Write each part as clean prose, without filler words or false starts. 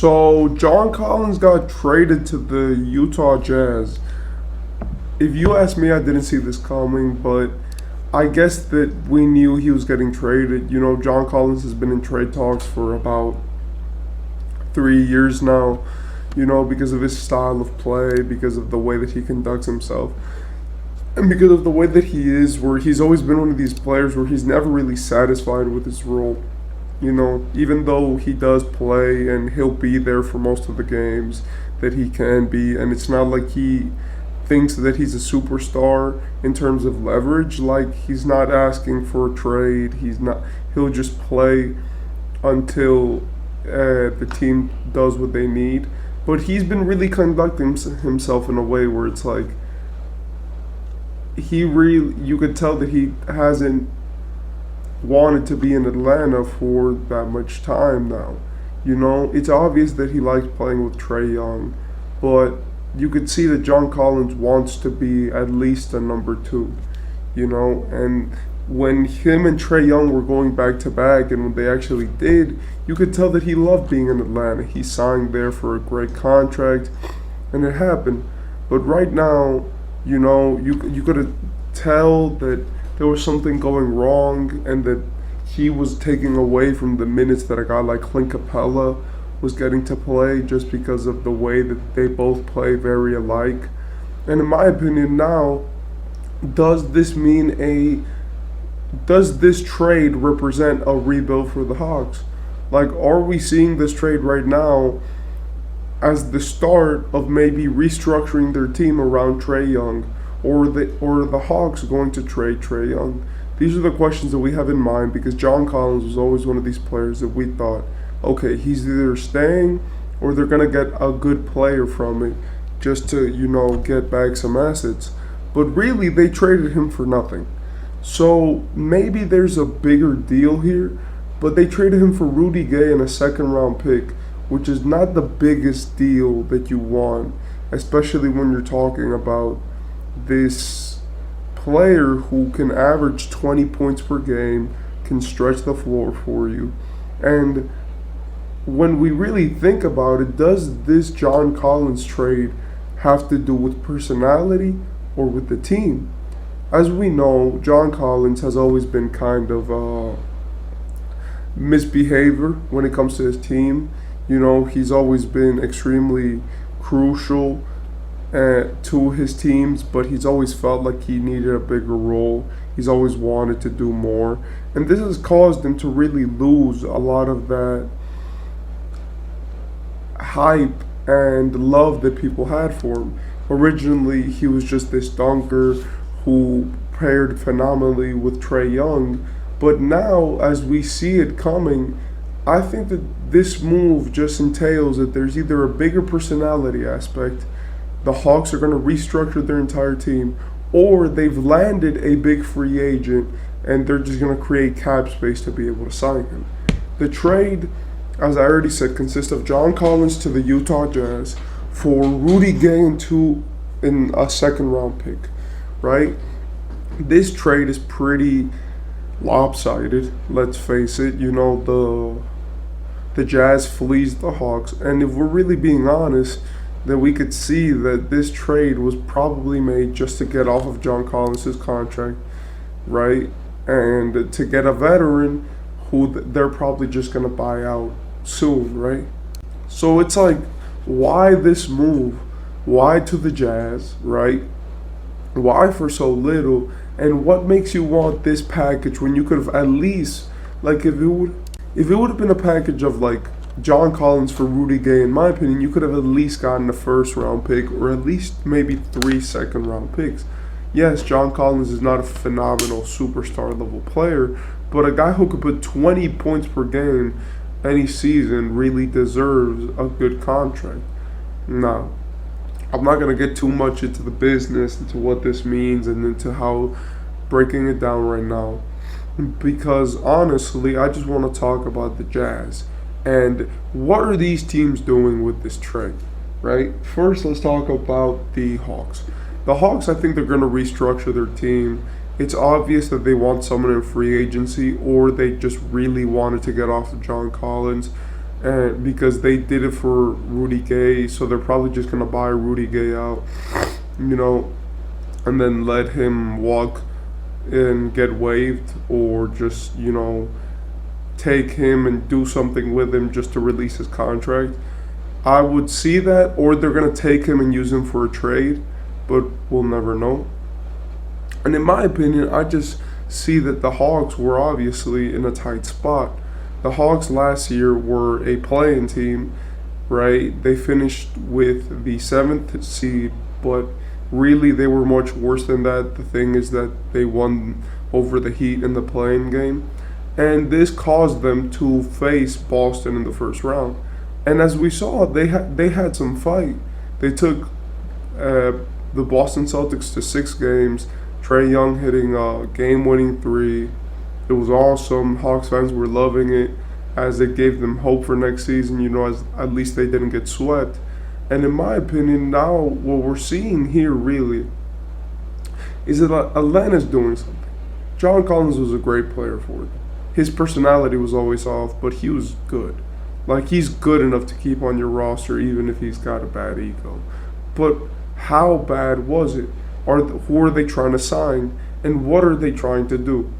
So John Collins got traded to the Utah Jazz. If you ask me, I didn't see this coming, but I guess that we knew he was getting traded. John Collins has been in trade talks for about 3 years now, because of his style of play, because of the way that he conducts himself, and because of the way that he is, where he's always been one of these players where he's never really satisfied with his role. Even though he does play and he'll be there for most of the games that he can be, and it's not like he thinks that he's a superstar in terms of leverage. Like, he's not asking for a trade. He'll just play until the team does what they need. But he's been really conducting himself in a way where it's like you could tell that he hasn't wanted to be in Atlanta for that much time now. It's obvious that he likes playing with Trae Young, but you could see that John Collins wants to be at least a number two, and when him and Trae Young were going back to back, and when they actually did, you could tell that he loved being in Atlanta. He signed there for a great contract, and it happened. But right now, you could tell that there was something going wrong, and that he was taking away from the minutes that a guy like Clint Capella was getting to play, just because of the way that they both play very alike. And in my opinion now, does this trade represent a rebuild for the Hawks? Like, are we seeing this trade right now as the start of maybe restructuring their team around Trae Young, or the Hawks going to trade Trae Young? These are the questions that we have in mind, because John Collins was always one of these players that we thought, okay, he's either staying or they're going to get a good player from it just to, get back some assets. But really, they traded him for nothing. So maybe there's a bigger deal here, but they traded him for Rudy Gay and a second round pick, which is not the biggest deal that you want, especially when you're talking about this player who can average 20 points per game, can stretch the floor for you. And when we really think about it, does this John Collins trade have to do with personality or with the team? As we know, John Collins has always been kind of misbehavior when it comes to his team. He's always been extremely crucial to his teams, but he's always felt like he needed a bigger role. He's always wanted to do more. And this has caused him to really lose a lot of that hype and love that people had for him. Originally, he was just this dunker who paired phenomenally with Trae Young, but now, as we see it coming, I think that this move just entails that there's either a bigger personality aspect, the Hawks are going to restructure their entire team, or they've landed a big free agent and they're just going to create cap space to be able to sign him. The trade, as I already said, consists of John Collins to the Utah Jazz for Rudy Gay in a second round pick, right? This trade is pretty lopsided, let's face it. The Jazz fleeced the Hawks, and if we're really being honest, then we could see that this trade was probably made just to get off of John Collins' contract, right? And to get a veteran who they're probably just going to buy out soon, right? So it's like, why this move? Why to the Jazz, right? Why for so little? And what makes you want this package when you could have at least, like, if it would have been a package of like John Collins for Rudy Gay, in my opinion, you could have at least gotten a first round pick, or at least maybe 3 second round picks. Yes, John Collins is not a phenomenal superstar level player, but a guy who could put 20 points per game any season really deserves a good contract. Now, I'm not going to get too much into the business, into what this means, and into how breaking it down right now, because honestly, I just want to talk about the Jazz and what are these teams doing with this trade, right? First, let's talk about the Hawks. The Hawks, I think they're going to restructure their team. It's obvious that they want someone in free agency, or they just really wanted to get off of John Collins. and because they did it for Rudy Gay, so they're probably just gonna buy Rudy Gay out, you know, and then let him walk and get waived, or just take him and do something with him just to release his contract. I would see that, or they're gonna take him and use him for a trade, but we'll never know. And in my opinion, I just see that the Hawks were obviously in a tight spot. The Hawks last year were a play-in team, right? They finished with the 7th seed, but really they were much worse than that. The thing is that they won over the Heat in the play-in game, and this caused them to face Boston in the first round. And as we saw, they had some fight. They took the Boston Celtics to 6 games. Trae Young hitting a game-winning three. It was awesome. Hawks fans were loving it, as it gave them hope for next season. As at least they didn't get swept. And in my opinion, now what we're seeing here really is that Atlanta's doing something. John Collins was a great player for them. His personality was always off, but he was good. Like, he's good enough to keep on your roster even if he's got a bad ego. But how bad was it? Who are they trying to sign? And what are they trying to do?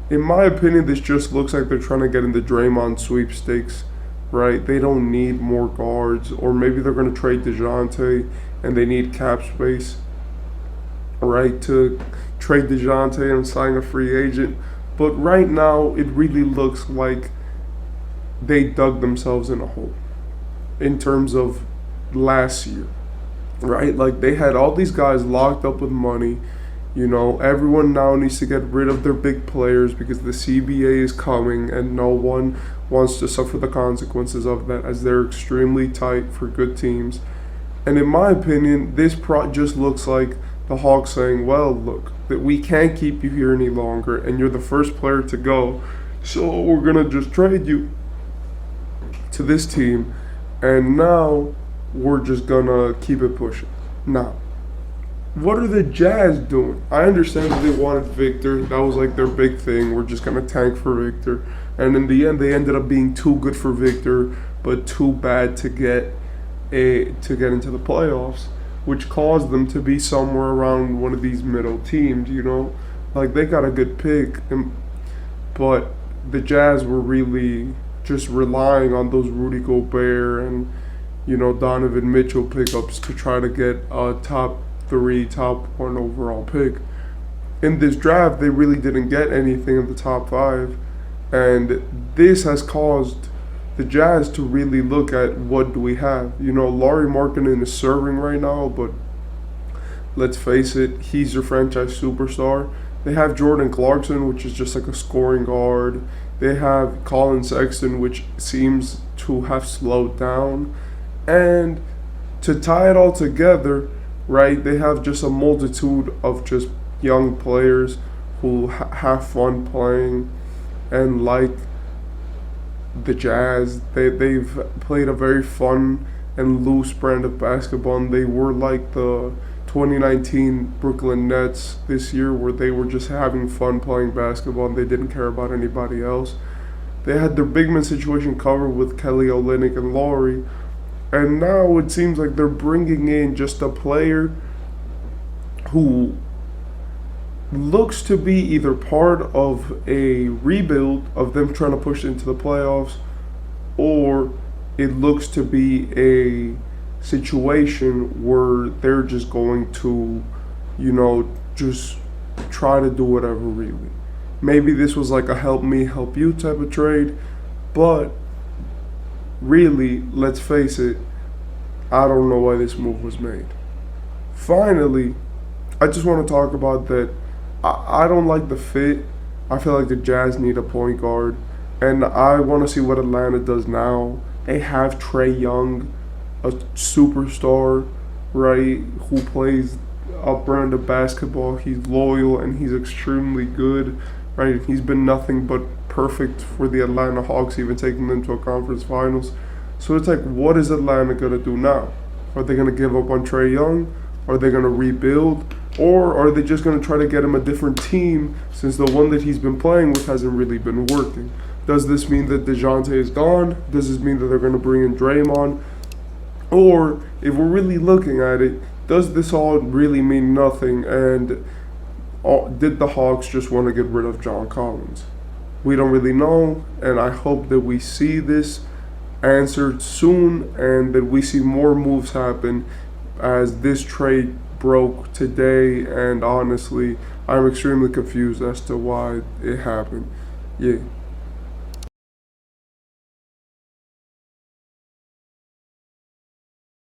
In my opinion, this just looks like they're trying to get in the Draymond sweepstakes, right? They don't need more guards, or maybe they're going to trade DeJounte and they need cap space, right, to trade DeJounte and sign a free agent. But right now, it really looks like they dug themselves in a hole in terms of last year, right? Like, they had all these guys locked up with money. Everyone now needs to get rid of their big players because the CBA is coming and no one wants to suffer the consequences of that, as they're extremely tight for good teams. And in my opinion, this just looks like the Hawks saying, well, look, that we can't keep you here any longer and you're the first player to go, so we're going to just trade you to this team, and now we're just going to keep it pushing. Now, what are the Jazz doing? I understand that they wanted Victor. That was like their big thing. We're just going to tank for Victor. And in the end, they ended up being too good for Victor, but too bad to get into the playoffs, which caused them to be somewhere around one of these middle teams, Like, they got a good pick, but the Jazz were really just relying on those Rudy Gobert and, Donovan Mitchell pickups to try to get a top 3, top 1 overall pick. In this draft, they really didn't get anything in the top 5, and this has caused the Jazz to really look at what do we have. Lauri Markkanen is serving right now, but let's face it, he's your franchise superstar. They have Jordan Clarkson, which is just like a scoring guard. They have Colin Sexton, which seems to have slowed down. And to tie it all together, right, they have just a multitude of just young players who have fun playing, and like the Jazz, they've played a very fun and loose brand of basketball, and they were like the 2019 Brooklyn Nets this year, where they were just having fun playing basketball and they didn't care about anybody else. They had their big man situation covered with Kelly Olynyk and Laurie, and now it seems like they're bringing in just a player who looks to be either part of a rebuild of them trying to push into the playoffs, or it looks to be a situation where they're just going to, just try to do whatever, really. Maybe this was like a help me, help you type of trade, but really, let's face it, I don't know why this move was made. Finally, I just want to talk about that. I don't like the fit. I feel like the Jazz need a point guard, and I want to see what Atlanta does now. They have Trae Young, a superstar, right, who plays a brand of basketball. He's loyal and he's extremely good, right? He's been nothing but perfect for the Atlanta Hawks, even taking them to a conference finals. So it's like, what is Atlanta going to do now? Are they going to give up on Trae Young? Are they going to rebuild? Or are they just going to try to get him a different team, since the one that he's been playing with hasn't really been working? Does this mean that DeJounte is gone? Does this mean that they're going to bring in Draymond? Or, if we're really looking at it, does this all really mean nothing? And did the Hawks just want to get rid of John Collins? We don't really know, and I hope that we see this answered soon and that we see more moves happen as this trade broke today. And honestly, I'm extremely confused as to why it happened. Yeah.